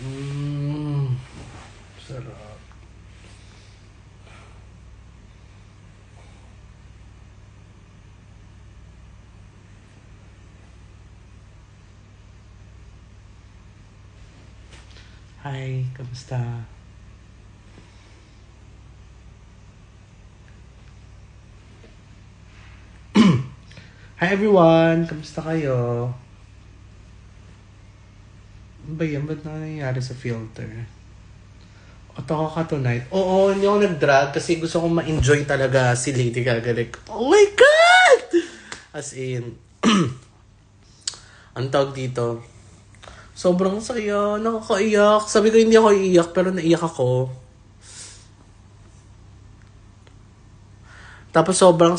Mmm. Sarap. Hi, kamusta? Hi everyone! Kamusta kayo? Ano ba yan? Ba't nangyayari sa filter? Oto ko ka tonight. Oo, hindi ako nag-drag kasi gusto kong ma-enjoy talaga si Lady Gaga. Like, oh my God! As in, ang tawag dito, sobrang saya, nakakaiyak. Sabi ko hindi ako iiyak pero naiyak ako. Tapos sobrang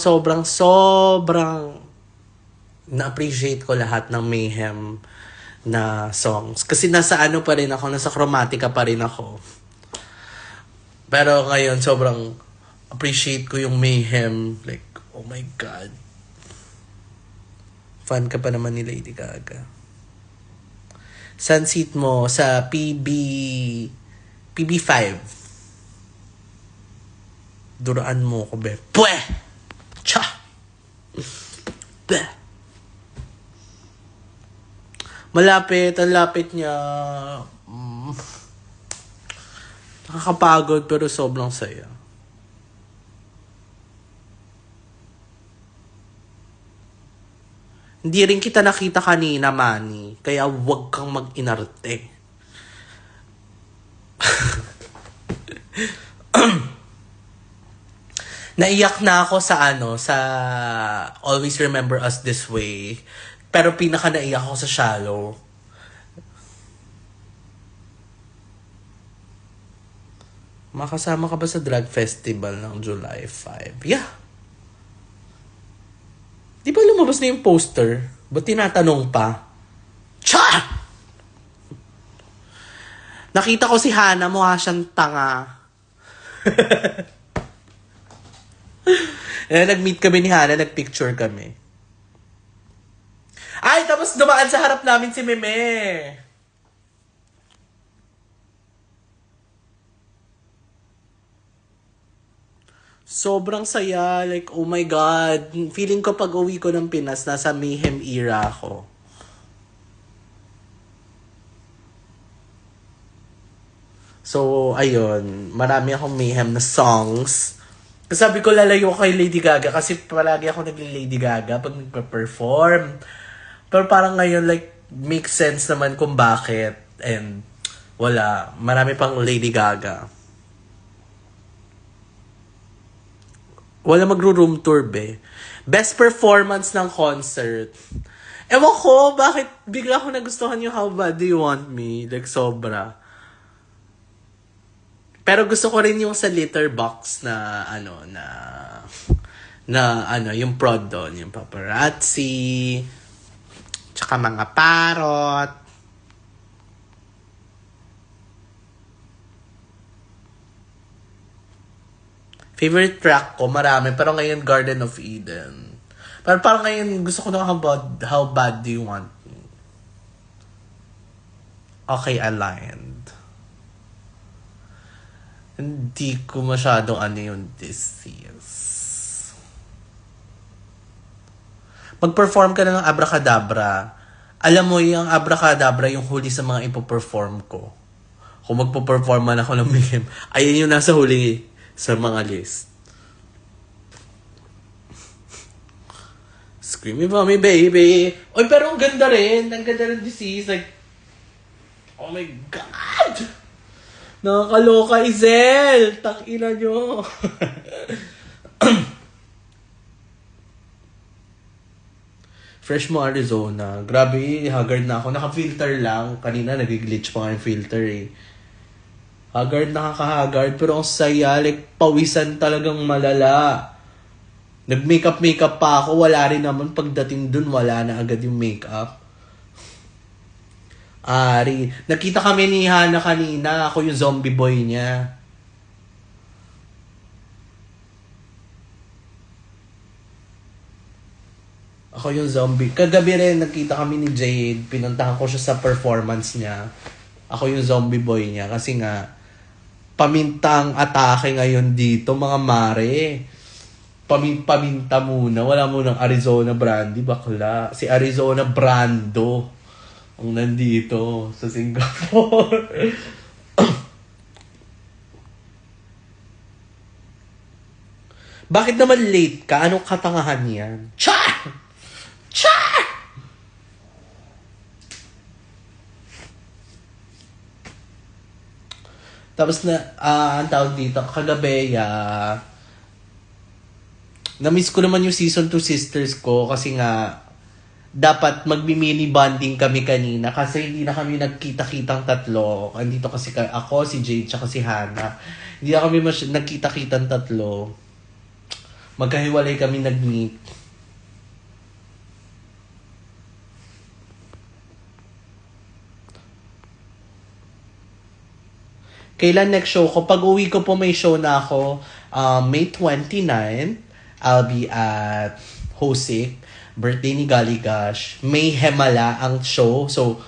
na-appreciate ko lahat ng Mayhem na songs. Kasi nasa ano pa rin ako, nasa Chromatica pa rin ako. Pero ngayon, sobrang appreciate ko yung Mayhem. Like, oh my God. Fan ka pa naman ni Lady Gaga. Saan seat mo? Sa PB5. Duraan mo ko, be. Pwe! Cha! Be! Malapit, ang lapit niya. Nakakapagod pero sobrang saya. Hindi rin kita nakita kanina, Manny. Kaya wag kang mag-inarte. Naiyak na ako sa sa Always Remember Us This Way. Pero pinaka naiyak ako sa Shallow. Makasama ka ba sa drag festival ng July 5? Yeah. Di ba lumabas na yung poster? Ba't tinatanong pa? Cha! Nakita ko si Hana, mukha siyang tanga. Nag-meet kami ni Hana, nag-picture kami. Ay, tapos dumaan sa harap namin si Meme. Sobrang saya. Like, oh my God. Feeling ko pag uwi ko ng Pinas, nasa Mayhem era ako. So, ayun. Marami akong Mayhem na songs. Sabi ko lalayo ko kay Lady Gaga kasi palagi ako nag-Lady Gaga pag nagpa-perform. Pero parang ngayon, like, makes sense naman kung bakit. And, wala. Marami pang Lady Gaga. Wala magro-room tour, be. Best performance ng concert. Ewan ko, bakit bigla ko nagustuhan yung How Bad Do You Want Me? Like, sobra. Pero gusto ko rin yung sa litter box na, yung prod doon. Yung paparazzi, tsaka mga parot. Favorite track ko, marami. Pero ngayon, Garden of Eden. Pero parang ngayon, gusto ko na How Bad Do You Want Me? Okay, aligned. Hindi ko masyadong yung disease. Mag-perform ka na ng Abracadabra. Alam mo, yung Abracadabra, yung huli sa mga ipoperform ko. Kung magpo-perform man ako ng Mayhem, ayun yung nasa huli sa mga list. Screaming for me, baby. Oy, pero ang ganda rin. Ang ganda rin disease. Like, oh my God! Nakakaloka, Izel! Takina nyo. Fresh mo, Arizona. Grabe, haggard na ako. Naka-filter lang. Kanina, nag-glitch pa nga yung filter eh. Haggard, nakaka-haggard. Pero ang saya, like, pawisan talagang malala. Nag-makeup pa ako. Wala rin naman. Pagdating dun, wala na agad yung makeup. Ari. Nakita kami ni Hana kanina. Ako yung zombie boy niya. Ako yung zombie. Kagabi rin, nakita kami ni Jade. Pinuntahan ko siya sa performance niya. Ako yung zombie boy niya. Kasi nga, pamintang atake ngayon dito, mga mare. Paminta muna. Wala munang Arizona Brandy, bakla. Si Arizona Brando ang nandito sa Singapore. Bakit naman late ka? Anong katangahan yan? Char! Char! Tapos na, ang tawag dito, kagabi, na-miss ko naman yung season 2 sisters ko kasi nga, dapat magmi-mini bonding kami kanina kasi hindi na kami nagkita-kitang tatlo. Andito kasi ako, si Jade, tsaka si Hannah. Hindi na kami nagkita-kitang tatlo. Magkahiwalay kami nag-meet. Kailan next show ko? Pag uwi ko po may show na ako. May 29, I'll be at Hosik. Birthday ni Galigash. May Hemala ang show. So,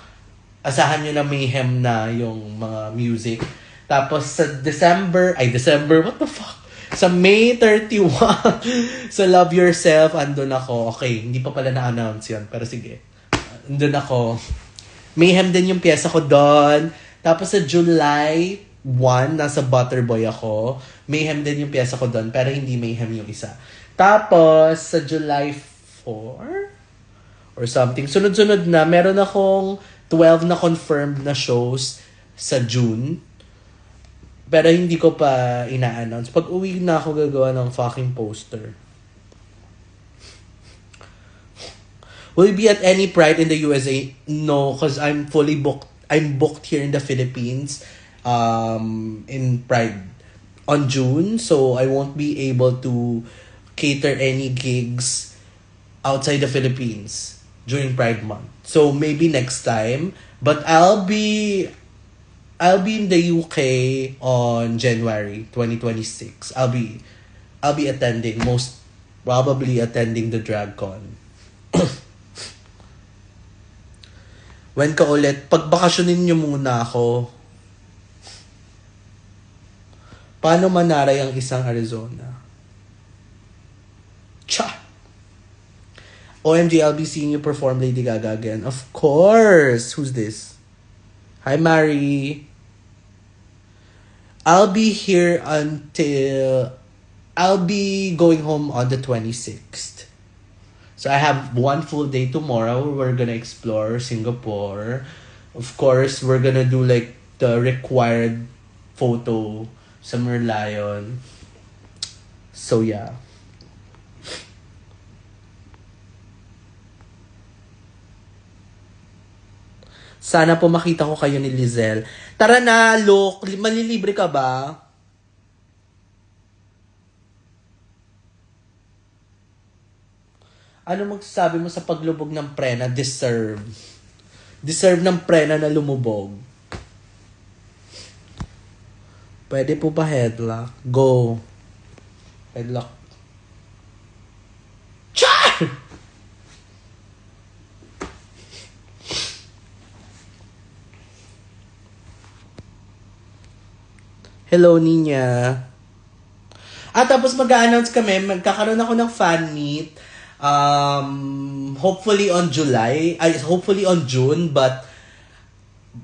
asahan nyo na mayhem na yung mga music. Tapos sa December, what the fuck? Sa May 31, sa Love Yourself, andun ako. Okay, hindi pa pala na-announce yun. Pero sige, andun ako. Mayhem din yung piyesa ko doon. Tapos sa July 1, nasa Butterboy ako. Mayhem din yung piyesa ko doon, pero hindi Mayhem yung isa. Tapos sa July 4 or something, sunod-sunod na, meron akong 12 na confirmed na shows sa June. Pero hindi ko pa ina-announce. Pag uwi na ako gagawa ng fucking poster. Will you be at any Pride in the USA? No, because I'm fully booked. I'm booked here in the Philippines in Pride on June. So I won't be able to cater any gigs outside the Philippines during Pride Month. So maybe next time. But I'll be in the UK on January 2026. I'll be attending, most probably attending the DragCon. When ka ulit? Pagbakasyonin nyo muna ako. Paano manaray ang isang Arizona? Cha! OMG, I'll be seeing you perform Lady Gaga again. Of course! Who's this? Hi, Mari. I'll be here until... I'll be going home on the 26th. So I have one full day tomorrow. We're gonna explore Singapore. Of course, we're gonna do like the required photo sa Merlion. So yeah. Sana po makita ko kayo ni Lizelle. Tara na, look. Malilibre ka ba? Ano magsasabi mo sa paglubog ng prena? Deserve. Deserve ng prena na lumubog. Pwede po ba headlock? Go. Headlock. Char! Hello, Ninya. At tapos mag-a-announce kami, magkakaroon ako ng fan meet. Hopefully on June, but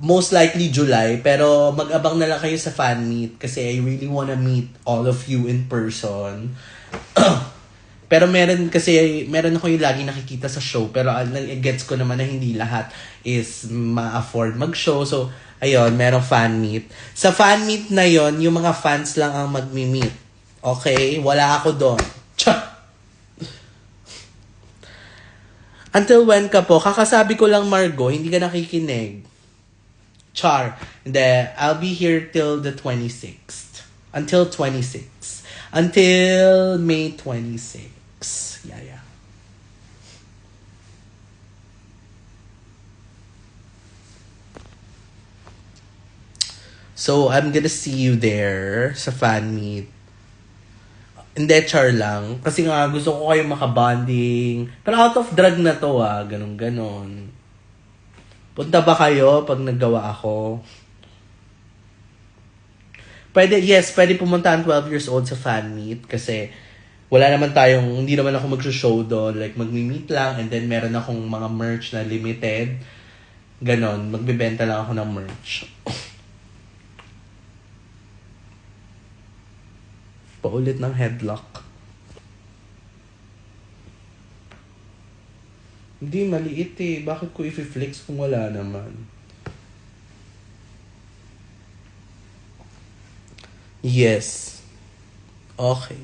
most likely July. Pero mag-abang na lang kayo sa fan meet kasi I really wanna meet all of you in person. Pero meron ako yung lagi nakikita sa show, pero gets ko naman na hindi lahat is ma-afford mag-show. So, ayun, merong fan meet. Sa fan meet na yon, yung mga fans lang ang magmi-meet. Okay? Wala ako doon. Until when ka po? Kakasabi ko lang, Margo, hindi ka nakikinig. Char. Hindi, I'll be here till the 26th. Until 26th. Until May 26th. Yeah. So, I'm gonna see you there sa fan meet. Hindi, char lang. Kasi nga, gusto ko kayo makabanding. Pero out of drag na to, ganon. Punta ba kayo pag naggawa ako? Pwede pumunta ang 12 years old sa fan meet kasi hindi naman ako mag-show doon. Like, magmi-meet lang and then meron akong mga merch na limited. Ganon, magbibenta lang ako ng merch. Paulit ng headlock. Hindi, maliit eh. Bakit ko i-flex kung wala naman? Yes. Okay.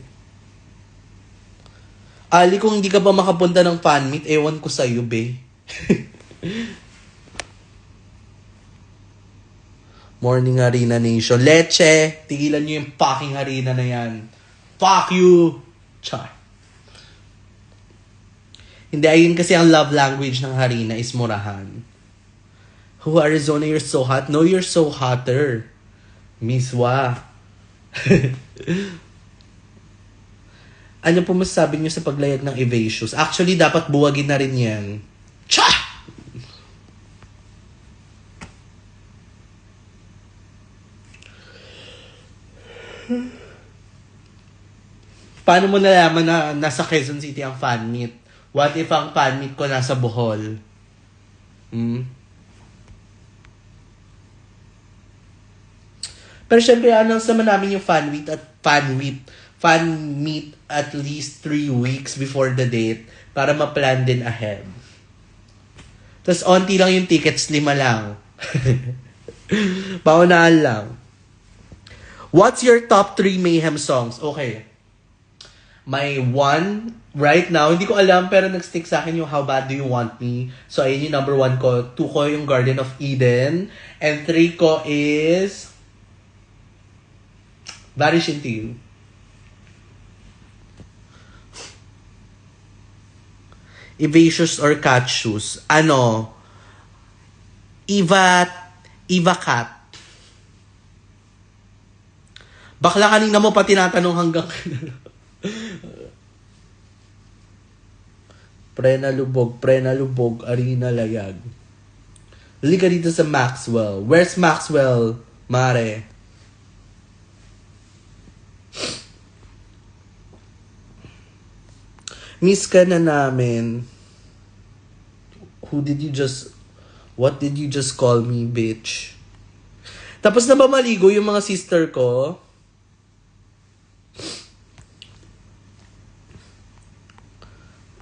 Ali, kung hindi ka ba makapunta ng fan meet, ewan ko sa'yo, be. Morning Harina Nation. Leche! Tigilan nyo yung fucking harina na yan. Fuck you! Char. Hindi, ayun kasi ang love language ng harina is murahan. Who, Arizona, you're so hot? No, you're so hotter. Miss Wa. Ano po masasabi niyo sa paglayag ng Evasius? Actually, dapat buwagin na rin yan. Cha! Paano mo nalaman na nasa Quezon City ang fan meet? What if ang fan meet ko nasa Bohol? Pero syempre, announce naman namin yung fan meet at least 3 weeks before the date para ma-plan din ahead. Tapos, onti lang yung tickets, 5 lang. Paunahan lang. What's your top 3 Mayhem songs? Okay. My 1, right now, hindi ko alam, pero nag-stick sa akin yung How Bad Do You Want Me? So, ayun yung number 1 ko. 2 ko yung Garden of Eden. And 3 ko is Vanish Into You. Evasius or Cat Shoes? Eva Cat. Bakla, kanina mo pa tinatanong hanggang Prena lubog, arena layag. Liga dito sa Maxwell. Where's Maxwell, mare? Miss ka na namin. What did you just call me, bitch? Tapos na ba maligo yung mga sister ko?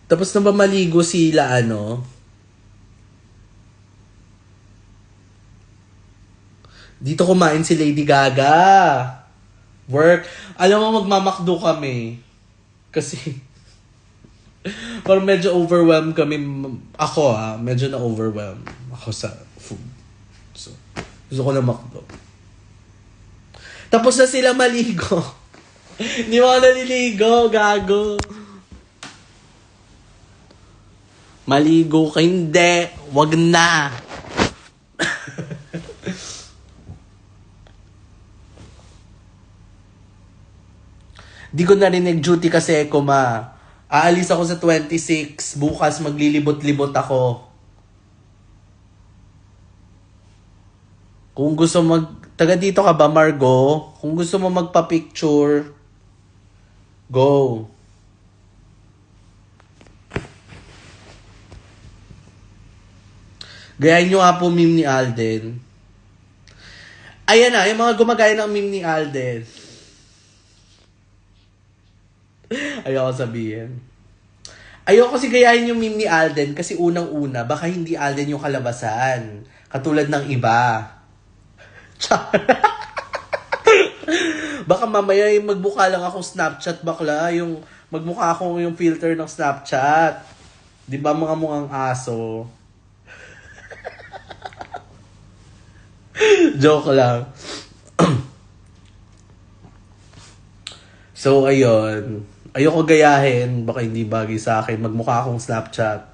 Tapos na ba maligo sila, Dito kumain si Lady Gaga. Work. Alam mo, magmamakdo kami. Kasi, parang medyo overwhelmed kami. Ako, medyo na-overwhelmed ako sa food. So, gusto ko na makdo. Tapos na sila maligo. Hindi mo ako naliligo, gago. Maligo ka, hindi. Wag na. Di ko narinig duty kasi aalis ako sa 26. Bukas maglilibot-libot ako. Kung gusto taga dito ka ba, Margo? Kung gusto mo magpa-picture, go. Gayahin nyo nga po meme ni Alden. Ayan na, yung mga gumagaya ng meme ni Alden. Ayoko sabihin. Ayoko kasi gayahin yung meme ni Alden kasi unang-una, baka hindi Alden yung kalabasan. Katulad ng iba. Baka mamaya yung magbuka lang akong Snapchat, bakla. Yung magmukha akong yung filter ng Snapchat. Di ba mga mukhang aso? Joke lang. So, ayun. Ayoko gayahin. Baka hindi bagay sa akin. Magmukha akong Snapchat.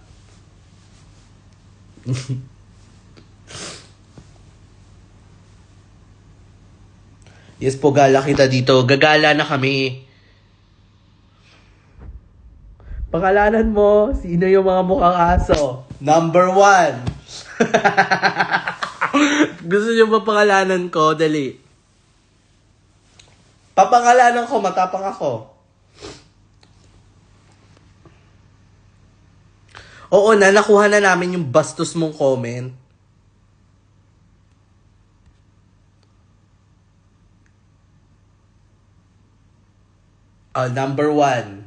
Yes po, gala kita dito. Gagala na kami. Pangalanan mo, sino yung mga mukhang aso? Number 1. Gusto nyo ba pangalanan ko? Dali. Papangalanan ko, matapang ako. Oo na, nakuha na namin yung bastos mong comment. Number 1.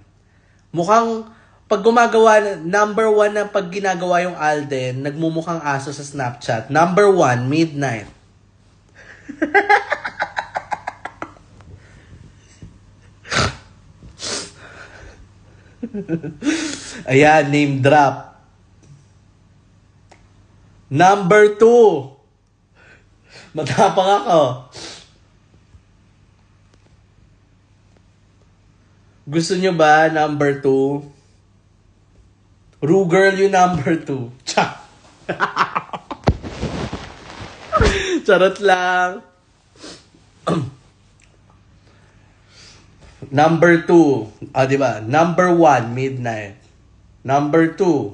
Mukhang, pag gumagawa, number 1 na pag ginagawa yung Alden, nagmumukhang aso sa Snapchat. Number 1, midnight. Ayan, name drop. Number 2. Matapang ako. Gusto nyo ba number 2? Rugirl yung number 2. Cha! Charot lang. Number 2. Diba? Number 1, midnight. Number 2,